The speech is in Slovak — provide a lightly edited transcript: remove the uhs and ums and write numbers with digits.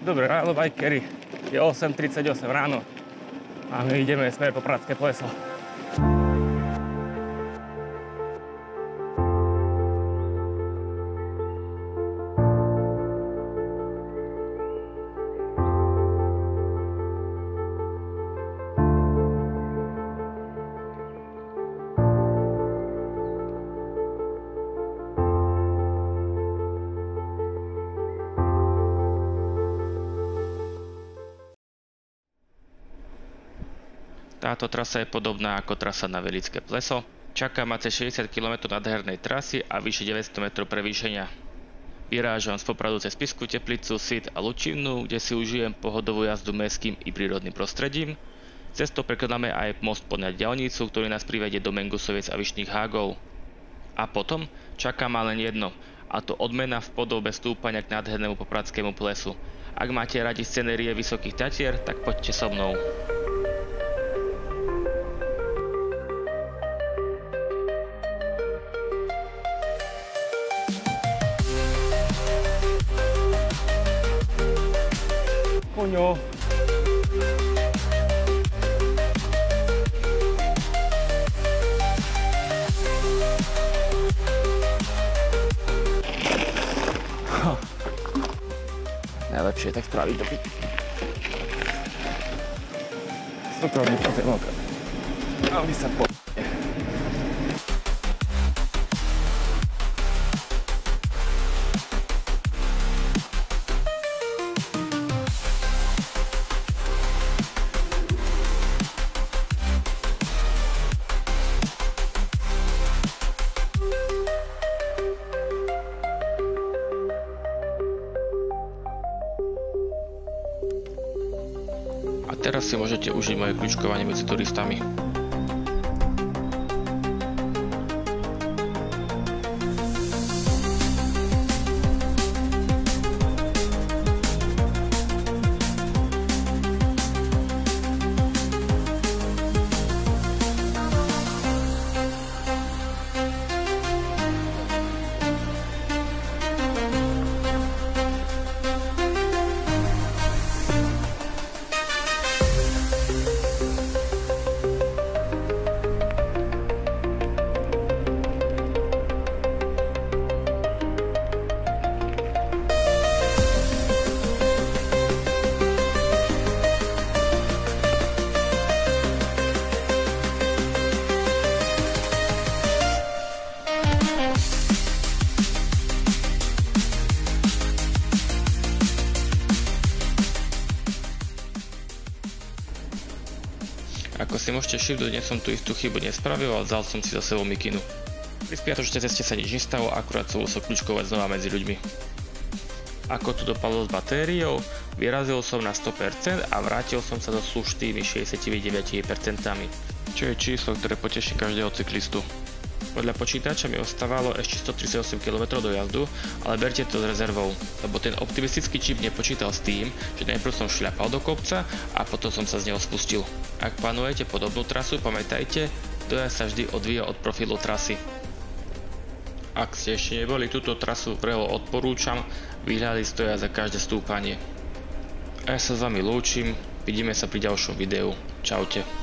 Dobre ráno, bajkeri. Je 8:38 ráno a my ideme smer po Pratské pleso. Táto trasa je podobná ako trasa na Velické pleso. Čaká ma cez 60 km nádhernej trasy a vyše 900 metrov prevýšenia. Vyrážam z Popradu cez Spišskú Teplicu, Sid a Lučínu, kde si užijem pohodovú jazdu mestským i prírodným prostredím. Cestou prekonáme aj most pod diaľnicu, ktorý nás privedie do Mengusoviec a Vyšných Hágov. A potom čaká ma len jedno, a to odmena v podobe stúpania k nádhernému Popradskému plesu. Ak máte radi scenérie Vysokých Tatier, tak poďte so mnou. Koňo. Najlepšie je tak spraviť doby. Súkromný profil. A my sa po... A teraz si môžete užiť moje kľúčkovanie medzi turistami. Ako si môžete všimnúť, dnes som tú istú chybu nespravil, ale vzal som si za sebou mikinu. Pri spiatočnej ceste sa nič nestalo, akurát som musel kľúčkovať znova medzi ľuďmi. Ako tu dopadlo s batériou, vyrazil som na 100% a vrátil som sa so slušnými 69%, čo je číslo, ktoré poteší každého cyklistu. Podľa počítača mi ostávalo ešte 138 km do jazdu, ale berte to s rezervou, lebo ten optimistický čip nepočítal s tým, že najprv som šľapal do kopca a potom som sa z neho spustil. Ak plánujete podobnú trasu, pamätajte, dojazd sa vždy odvíja od profilu trasy. Ak ste ešte neboli túto trasu vrelo odporúčam, výhľady stoja za každé stúpanie. A ja sa s vami lúčim, vidíme sa pri ďalšom videu. Čaute.